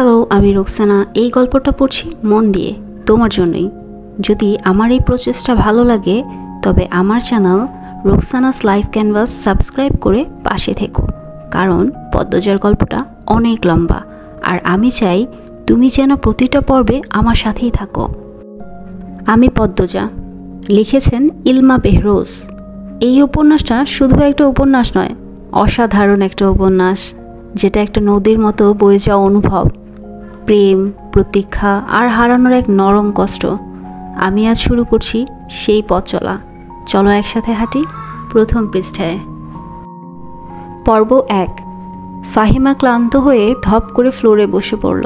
Hello, আমি রোকসানা। এই গল্পটা পড়ছি মন দিয়ে তোমার জন্যই। যদি আমার এই প্রচেষ্টা ভালো লাগে তবে আমার channel Roksana's life canvas subscribe করে পাশে থেকো, কারণ পদ্মজার গল্পটা অনেক লম্বা আর আমি চাই তুমি যেন প্রতিটা পর্বে আমার সাথেই থাকো। আমি পদ্মজা, লিখেছেন ইলমা বেহরোজ। এই উপন্যাসটা শুধু একটা উপন্যাস নয়, অসাধারণ একটা উপন্যাস, যেটা একটা নদীর মতো বয়ে যাওয়া অনুভব, প্রেম, প্রতীক্ষা আর হারানোর এক নরম কষ্ট। আমি আজ শুরু করছি সেই পথ চলা। চলো একসাথে হাঁটি। প্রথম পৃষ্ঠায়। পর্ব 1। ফাহিমা ক্লান্ত হয়ে ধপ করে ফ্লোরে বসে পড়ল।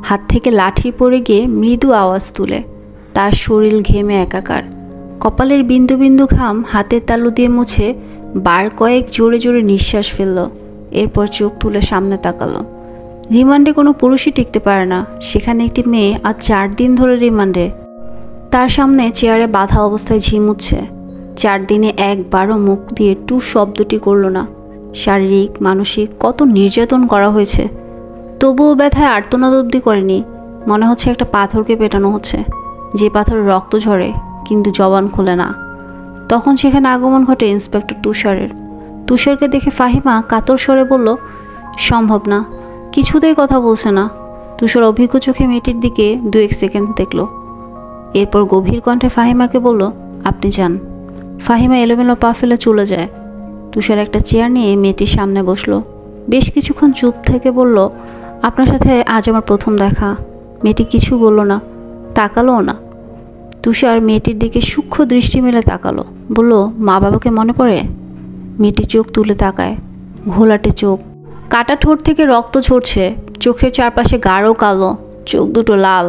হাত থেকে লাঠি পড়ে গিয়ে মৃদু আওয়াজ তুলে। তার শরীর ঘেমে একাকার। কপালের বিন্দু বিন্দু ঘাম হাতের তালু দিয়ে মুছে বার কয়েক জোরে জোরে নিঃশ্বাস ফেলল। এরপর চোখ তুলে সামনে তাকালো। রিমান্ডে কোনো পুরুষই টিকতে পারে না, সেখানে একটি মেয়ে আজ 4 দিন ধরে রিমান্ডে। তার সামনে চেয়ারে বাঁধা অবস্থায় ঝিমুচ্ছে। 4 দিনে একবারও মুখ দিয়ে টু শব্দটি করল না। শারীরিক মানসিক কত নির্যাতন করা হয়েছে, তবুও ব্যথায় আর্তনাদ অবধি করেনি। মনে হচ্ছে একটা পাথরকে পেটানো হচ্ছে, যে পাথরে রক্ত ঝরে কিন্তু জবান খোলে না। তখন সেখানে আগমন ঘটে ইন্সপেক্টর তুষারের। তুষারকে দেখে ফাহিমা কাতর স্বরে বলল, সম্ভব না, কিছুতেই কথা বলছে না। তুষার অভিজ্ঞ চোখে মেয়েটির দিকে 2-1 সেকেন্ড দেখল, এরপর গভীর কণ্ঠে ফাহিমাকে বলল, আপনি যান। ফাহিমা এলোমেলো পা ফেলে চলে যায়। তুষার একটা চেয়ার নিয়ে মেয়েটির সামনে বসলো। বেশ কিছুক্ষণ চুপ থেকে বলল, আপনার সাথে আজ আমার প্রথম দেখা। মেয়েটি কিছু বলল না, তাকালোও না। তুষার মেয়েটির দিকে সূক্ষ্ম দৃষ্টি মেলে তাকালো, বলল, মা বাবাকে মনে পড়ে? মেয়েটি চোখ তুলে তাকায়, ঘোলাটে চোখ, কাটা ঠোঁট থেকে রক্ত ঝরছে, চোখের চারপাশে গাঢ় কালো, চোখ দুটো লাল।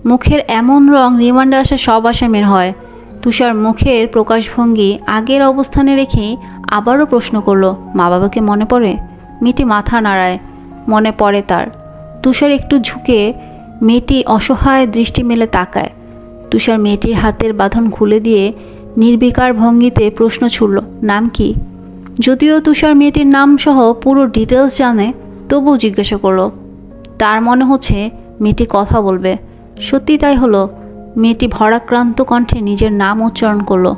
মুখের এমন রং রিমান্ডে আসা সব আসামির হয়। তুষার মুখের প্রকাশভঙ্গি আগের অবস্থানে রেখেই আবারও প্রশ্ন করলো, মা বাবাকে মনে পড়ে? মেয়েটি মাথা নাড়ায়, মনে পড়ে তার। তুষার একটু ঝুঁকে মেয়েটি অসহায় দৃষ্টি মেলে তাকায়। তুষার মেয়েটির হাতের বাঁধন খুলে দিয়ে নির্বিকার ভঙ্গিতে প্রশ্ন ছুড়ল, নাম কি? যদিও তুষার মেয়েটির নাম সহ পুরো ডিটেলস জানে, তবুও জিজ্ঞাসা করলো। তার মনে হচ্ছে মেয়েটি কথা বলবে। সত্যি তাই হলো। মেয়েটি ভরাক্রান্ত কণ্ঠে নিজের নাম উচ্চারণ করলো,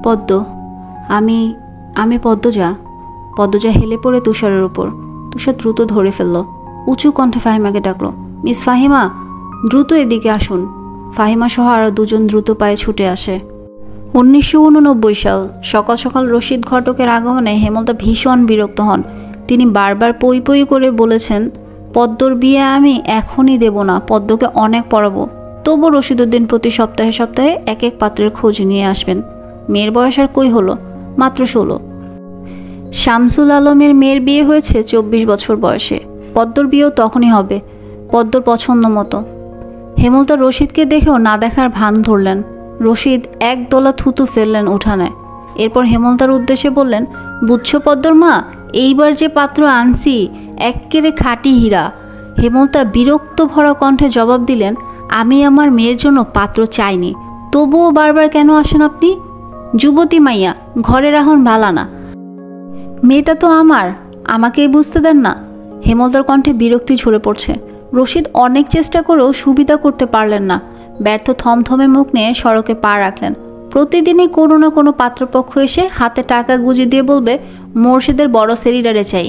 পদ্ম। আমি পদ্মজা। পদ্মজা হেলে পড়ে তুষারের উপর। তুষার দ্রুত ধরে ফেলল। উঁচু কণ্ঠে ফাহিমাকে ডাকলো, মিস ফাহিমা, দ্রুত এদিকে আসুন। ফাহিমা সহ আরও 2জন দ্রুত পায়ে ছুটে আসে। 1989 সাল। সকাল সকাল রশিদ ঘটকের আগমনে হেমলতা ভীষণ বিরক্ত হন। তিনি বারবার পই পই করে বলেছেন, পদ্মর বিয়ে আমি এখনই দেব না, পদ্মকে অনেক পড়াবো। তবু রশিদউদ্দিন প্রতি সপ্তাহে সপ্তাহে এক পাত্রের খোঁজ নিয়ে আসবেন। মেয়ের বয়স আর কই হলো, মাত্র 16। শামসুল আলমের মেয়ের বিয়ে হয়েছে 24 বছর বয়সে। পদ্মর বিয়েও তখনই হবে, পদ্মর পছন্দ মতো। হেমলতা রশিদকে দেখেও না দেখার ভান ধরলেন। রশিদ একদলা থুতু ফেললেন উঠানে। এরপর হেমলতার উদ্দেশ্যে বললেন, বুঝছো পদ্মর মা, এইবার যে পাত্র আনছি এক্কেরে খাঁটি হীরা। হেমলতা বিরক্ত ভরা কণ্ঠে জবাব দিলেন, আমি আমার মেয়ের জন্য পাত্র চাইনি, তবুও বারবার কেন আসেন আপনি? যুবতী মাইয়া, ঘরে রাখুন ভালা না। মেয়েটা তো আমার, আমাকেই বুঝতে দেন না। হেমলতার কণ্ঠে বিরক্তি ঝরে পড়ছে। রশিদ অনেক চেষ্টা করেও সুবিধা করতে পারলেন না। ব্যর্থ থমথমে মুখ নিয়ে সড়কে পা রাখলেন। প্রতিদিনই কোনো না কোনো পাত্রপক্ষ এসে হাতে টাকা গুঁজে দিয়ে বলবে, মোর্শেদের বড় সেরিডারে চাই।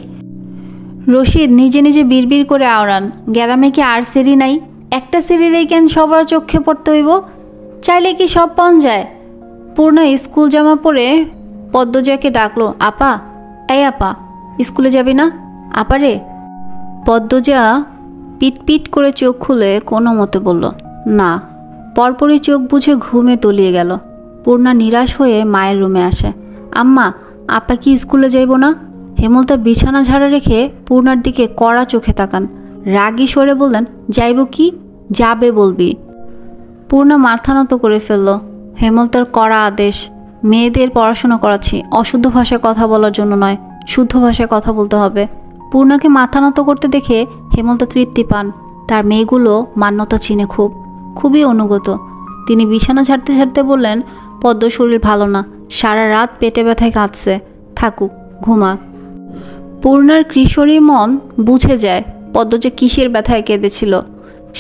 রশিদ নিজে নিজে বিড়বিড় করে আওড়ান, গ্রামে কি আর সেরি নাই? একটা সেরিরেই কেন সবার চোখে পড়তে হইব? চাইলে কি সব পাওয়া যায়? পূর্ণা স্কুল জামা পরে পদ্মজাকে ডাকলো, আপা, এই আপা, স্কুলে যাবি না? আপারে। পদ্মজা পিট করে চোখ খুলে কোনো মতে বলল, না। পরপরই চোখ বুঝে ঘুমে তলিয়ে গেল। পূর্ণা নিরাশ হয়ে মায়ের রুমে আসে, আম্মা, আপা কি স্কুলে যাইব না? হেমলতা বিছানা ঝাড়া রেখে পূর্ণার দিকে কড়া চোখে তাকান। রাগী স্বরে বললেন, যাইব কি? যাবে বলবি। পূর্ণা মাথা নত করে ফেলল। হেমলতার কড়া আদেশ, মেয়েদের পড়াশোনা করাচ্ছি, অশুদ্ধ ভাষায় কথা বলার জন্য নয়, শুদ্ধ ভাষায় কথা বলতে হবে। পূর্ণাকে মাথা নত করতে দেখে হেমলতা তৃপ্তি পান। তার মেয়েগুলো মান্যতা চিনে খুবই অনুগত। তিনি বিছানা ঝাড়তে ঝাড়তে বললেন, পদ্ম শরীর ভালো না, সারা রাত পেটে ব্যথায় কাঁদছে, থাকুক, ঘুমাক। পূর্ণার কিশোরী মন বুঝে যায় পদ্ম যে কিসের ব্যথায় কেঁদেছিল।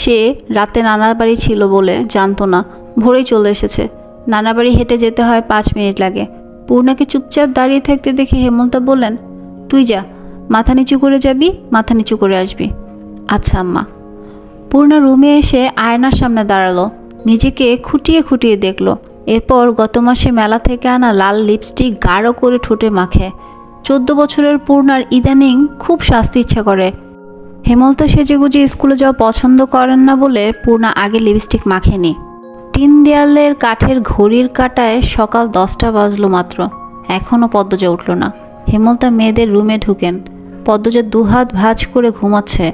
সে রাতে নানার বাড়ি ছিল বলে জানতো না, ভোরেই চলে এসেছে। নানা বাড়ি হেঁটে যেতে হয় 5 মিনিট লাগে। পূর্ণাকে চুপচাপ দাঁড়িয়ে থাকতে দেখে হেমলতা বললেন, তুই যা, মাথা নিচু করে যাবি, মাথা নিচু করে আসবি। আচ্ছা আম্মা। পূর্ণা রুমে এসে আয়নার সামনে দাঁড়ালো, নিজেকে খুঁটিয়ে খুঁটিয়ে দেখলো। এরপর গত মাসে মেলা থেকে আনা লাল লিপস্টিক গাঢ় করে ঠোঁটে মাখে। 14 বছরের পূর্ণার ইদানিং খুব সাজতে ইচ্ছা করে। হেমলতা সেজেগুজে স্কুলে যাওয়া পছন্দ করেন না বলে পূর্ণা আগে লিপস্টিক মাখেনি। 3 দেয়ালের কাঠের ঘড়ির কাঁটায় সকাল 10টা বাজলো মাত্র, এখনও পদ্মজা উঠল না। হেমলতা মেয়েদের রুমে ঢুকেন। পদ্মজা দুহাত ভাঁজ করে ঘুমাচ্ছে।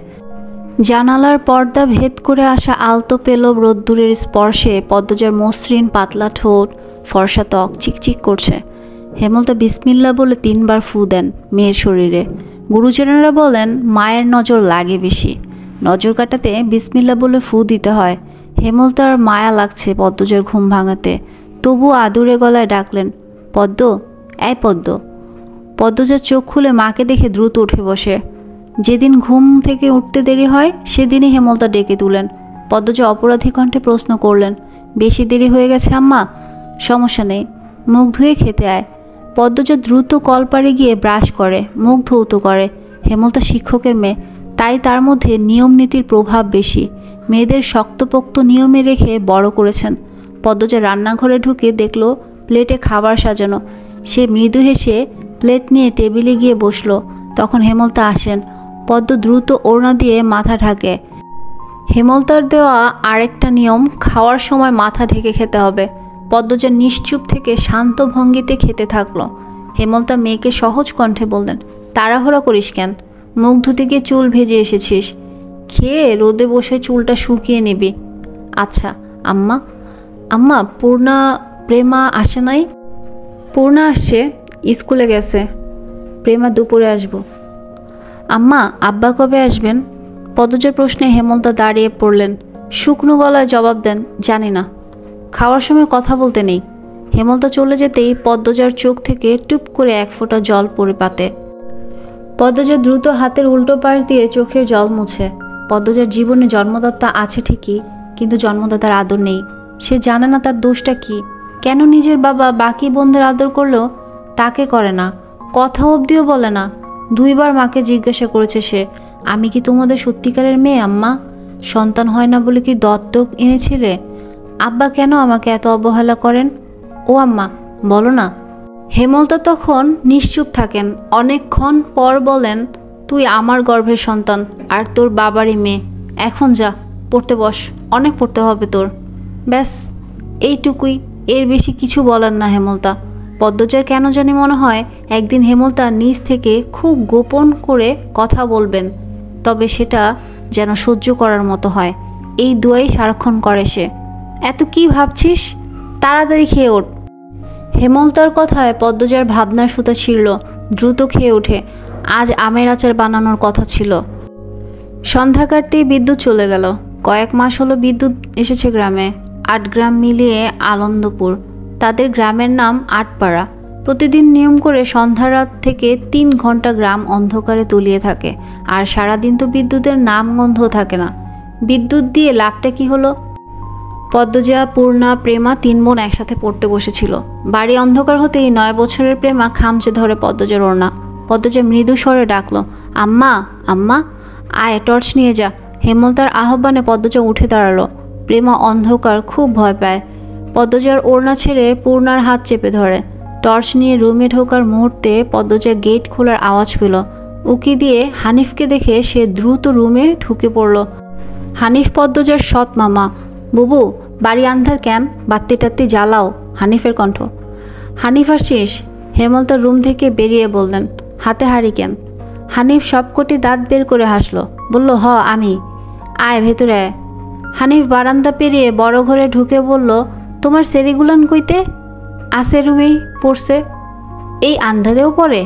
জানালার পর্দা ভেদ করে আসা আলতো পেলব রোদ্দুরের স্পর্শে পদ্মজার মসৃণ পাতলা ঠোঁট, ফর্সা ত্বক চিকচিক করছে। হেমলতা বিসমিল্লা বলে 3 বার ফু দেন মেয়ের শরীরে। গুরুজনেরা বলেন মায়ের নজর লাগে বেশি, নজর কাটাতে বিসমিল্লা বলে ফু দিতে হয়। হেমলতার মায়া লাগছে পদ্মজার ঘুম ভাঙাতে, তবু আদুরে গলায় ডাকলেন, পদ্ম, এই পদ্ম। পদ্মজার চোখ খুলে মাকে দেখে দ্রুত উঠে বসে। যেদিন ঘুম থেকে উঠতে দেরি হয় সেদিনই হেমলতা ডেকে তুলেন। পদ্মজা অপরাধী কণ্ঠে প্রশ্ন করলেন, বেশি দেরি হয়ে গেছে আম্মা? সমস্যা নেই, মুখ ধুয়ে খেতে আয়। পদ্মজা দ্রুত কলপারে গিয়ে ব্রাশ করে, মুখ ধৌত করে। হেমলতা শিক্ষকের মেয়ে, তাই তার মধ্যে নিয়ম নীতির প্রভাব বেশি। মেয়েদের শক্তপোক্ত নিয়মে রেখে বড় করেছেন। পদ্মজা রান্নাঘরে ঢুকে দেখল প্লেটে খাবার সাজানো। সে মৃদু হেসে প্লেট নিয়ে টেবিলে গিয়ে বসলো। তখন হেমলতা আসেন। পদ্ম দ্রুত ওড়না দিয়ে মাথা ঢাকে। হেমলতার দেওয়া আরেকটা নিয়ম, খাওয়ার সময় মাথা ঢেকে খেতে হবে। পদ্মজা নিশ্চুপ থেকে শান্ত ভঙ্গিতে খেতে থাকলো। হেমলতা মেয়েকে সহজ কণ্ঠে বললেন, তাড়াহুড়া করিস কেন? মুখ ধুতে গিয়ে চুল ভেজে এসেছিস, খেয়ে রোদে বসে চুলটা শুকিয়ে নিবি। আচ্ছা আম্মা। আম্মা, পূর্ণা প্রেমা আসে নাই? পূর্ণা আসছে, স্কুলে গেছে। প্রেমা দুপুরে আসবো। আম্মা, আব্বা কবে আসবেন? পদ্মজার প্রশ্নে হেমলতা দাঁড়িয়ে পড়লেন। শুকনো গলায় জবাব দেন, জানি না। খাওয়ার সময় কথা বলতে নেই। হেমলতা চলে যেতেই পদ্মজার চোখ থেকে টুপ করে 1 ফোঁটা জল পড়ে পাতে। পদ্মজা দ্রুত হাতের উল্টো পাশ দিয়ে চোখের জল মুছে। পদ্মজার জীবনে জন্মদাতা আছে ঠিকই, কিন্তু জন্মদাতার আদর নেই। সে জানে না তার দোষটা কি, কেন নিজের বাবা বাকি বোনদের আদর করলেও তাকে করে না, কথা অবধিও বলে না। 2 বার মাকে জিজ্ঞাসা করেছে সে, আমি কি তোমাদের সত্যিকারের মেয়ে আম্মা? সন্তান হয় না বলে কি দত্তক এনেছিলে? আব্বা কেন আমাকে এত অবহেলা করেন? ও আম্মা, বলো না। হেমলতা তখন নিশ্চুপ থাকেন। অনেকক্ষণ পর বলেন, তুই আমার গর্ভের সন্তান আর তোর বাবারই মেয়ে। এখন যা, পড়তে বস, অনেক পড়তে হবে তোর। ব্যাস এইটুকুই, এর বেশি কিছু বলার না হেমলতা। পদ্মজার কেন জানি মনে হয় একদিন হেমলতা নিজ থেকে খুব গোপন করে কথা বলবেন, তবে সেটা যেন সহ্য করার মতো হয়। এই দোয়াই সারাক্ষণ করে সে। এত কি ভাবছিস? তাড়াতাড়ি খেয়ে ওঠ। হেমলতার কথায় পদ্মজার ভাবনার সুতা ছিঁড়ল। দ্রুত খেয়ে ওঠে। আজ আমের আচার বানানোর কথা ছিল। সন্ধ্যা কাটতেই বিদ্যুৎ চলে গেল। কয়েক মাস হলো বিদ্যুৎ এসেছে গ্রামে। 8 গ্রাম মিলিয়ে আনন্দপুর। তাদের গ্রামের নাম আটপাড়া। প্রতিদিন নিয়ম করে সন্ধ্যা রাত থেকে 3 ঘন্টা গ্রাম অন্ধকারে তলিয়ে থাকে। আর সারাদিন তো বিদ্যুতের নাম গন্ধ থাকে না। বিদ্যুৎ দিয়ে লাভটা কি হলো? পদ্মজা, পূর্ণা, প্রেমা 3 বোন একসাথে পড়তে বসেছিল। বাড়ি অন্ধকার হতেই 9 বছরের প্রেমা খামচে ধরে পদ্মজার ওড়না। পদ্মজা মৃদু স্বরে ডাকলো, আম্মা, আম্মা, আয় টর্চ নিয়ে যা। হেমলতার আহ্বানে পদ্মজা উঠে দাঁড়ালো। প্রেমা অন্ধকার খুব ভয় পায়। পদ্মজার ওড়না ছেড়ে পূর্ণার হাত চেপে ধরে। টর্চ নিয়ে রুমে ঢোকার মুহূর্তে পদ্মজা গেট খোলার আওয়াজ পেল। উকি দিয়ে হানিফকে দেখে সে দ্রুত রুমে ঢুকে পড়ল। হানিফ পদ্মজার সৎ মামা। বুবু, বাড়ি আন্ধার কেন? বাত্তি টাত্তি জ্বালাও। হানিফের কণ্ঠ। হানিফ আসছিস? হেমলতা রুম থেকে বেরিয়ে বললেন, হাতে হারিকেন। হানিফ সবকটি দাঁত বের করে হাসলো, বলল, হ আমি। আয় ভেতরে আয়। হানিফ বারান্দা পেরিয়ে বড় ঘরে ঢুকে বলল, তোমার সেরিগুলান কইতে? আছে রুমেই পড়ছে। এই আন্ধারেও পড়ে?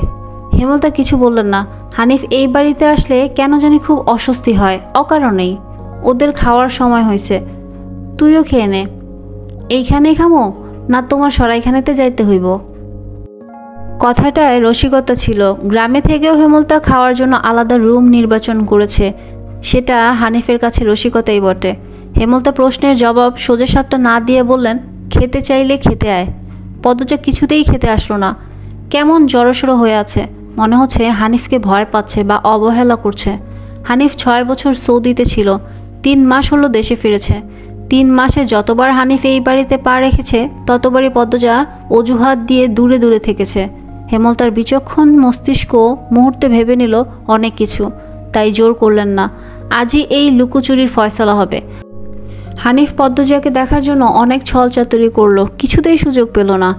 হেমলতা কিছু বললেন না। হানিফ এই বাড়িতে আসলে কেন জানি খুব অস্বস্তি হয়, অকারণেই। ওদের খাওয়ার সময় হয়েছে, তুইও খেয়ে নে। এইখানেই খামো না তোমার সরাইখানেতে যাইতে হইব? কথাটায় রসিকতা ছিল। গ্রামে থেকেও হেমলতা খাওয়ার জন্য আলাদা রুম নির্বাচন করেছে। সেটা হানিফের কাছে রসিকতাই বটে। হেমলতা প্রশ্নের জবাব সোজাসাপটা না দিয়ে বললেন, খেতে চাইলে খেতে আয়। পদ্মজা কিছুতেই খেতে আসলো না। কেমন জড়সড়ো হয়ে আছে, মনে হচ্ছে হানিফকে ভয় পাচ্ছে বা অবহেলা করছে। হানিফ 6 বছর সৌদিতে ছিল, 3 মাস হলো দেশে ফিরেছে। 3 মাসে যতবার হানিফ এই বাড়িতে পা রেখেছে ততবারই পদ্মজা অজুহাত দিয়ে দূরে দূরে থেকেছে। হেমলতার বিচক্ষণ মস্তিষ্ক মুহূর্তে ভেবে নিল অনেক কিছু, তাই জোর করলেন না। আজই এই লুকোচুরির ফয়সালা হবে। হানিফ পদ্মজাকে দেখার জন্য অনেক ছলচাতুরি করলো, কিছুতেই সুযোগ পেল না।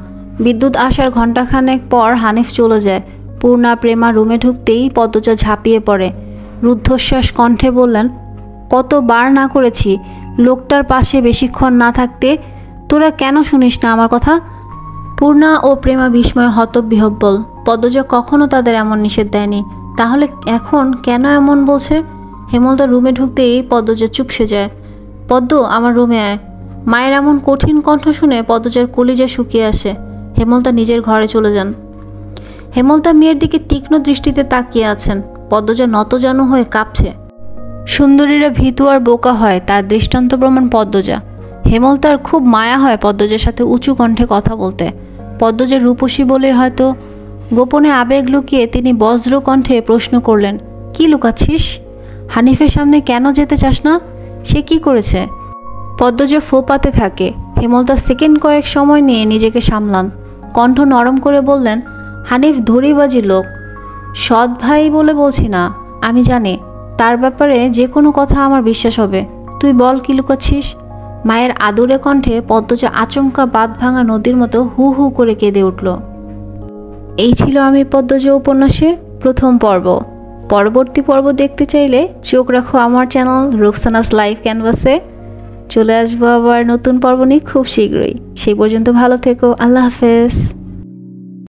বিদ্যুৎ আসার ঘণ্টাখানেক পর হানিফ চলে যায়। পূর্ণা প্রেমা রুমে ঢুকতেই পদ্মজা ঝাঁপিয়ে পড়ে। রুদ্ধশ্বাস কণ্ঠে বললেন, কতবার না করেছি লোকটার পাশে বেশিক্ষণ না থাকতে, তোরা কেন শুনিস না আমার কথা? পূর্ণা ও প্রেমা বিস্ময়ে হতবিহ্বল। পদ্মজা কখনো তাদের এমন নিষেধ দেয়নি, তাহলে এখন কেন এমন বলছে? হেমলতা রুমে ঢুকতেই পদ্মজা চুপসে যায়। পদ্ম, আমার রুমে আয়। মায়ের এমন কঠিন কণ্ঠ শুনে পদ্মজার কলিজা শুকিয়ে আসে। হেমলতা নিজের ঘরে চলে যান। হেমলতা মেয়ের দিকে তীক্ষ্ণ দৃষ্টিতে তাকিয়ে আছেন। পদ্মজা নতজানু হয়ে কাঁপছে। সুন্দরীরা ভীতু আর বোকা হয়, তার দৃষ্টান্ত প্রমাণ পদ্মজা। হেমলতার খুব মায়া হয় পদ্মজার সাথে উঁচু কণ্ঠে কথা বলতে। পদ্মজা রূপসী বলে হয়তো গোপনে আবেগ লুকিয়ে তিনি বজ্র কণ্ঠে প্রশ্ন করলেন, কি লুকাচ্ছিস? হানিফের সামনে কেন যেতে চাস না? সে কি করেছে? পদ্মজা ফোপাতে থাকে। হেমলতা সেকেন্ড কয়েক সময় নিয়ে নিজেকে সামলান। কণ্ঠ নরম করে বললেন, হানিফ ধরিবাজি লোক, সৎ ভাই বলে বলছি না। আমি জানি তার ব্যাপারে যে কোনো কথা আমার বিশ্বাস হবে। তুই বল, কি লুকাচ্ছিস? মায়ের আদুরে কণ্ঠে পদ্মজা আচমকা বাঁধ ভাঙা নদীর মতো হু হু করে কেঁদে উঠল। এই ছিল আমি পদ্মজা উপন্যাসের প্রথম পর্ব। পরবর্তী পর্ব দেখতে চাইলে চোখ রাখো আমার চ্যানেল রোকসানাস লাইভ ক্যানভাসে। চলে আসবো আবার নতুন পর্ব নিয়ে খুব শীঘ্রই। সেই পর্যন্ত ভালো থেকো। আল্লাহ হাফেজ।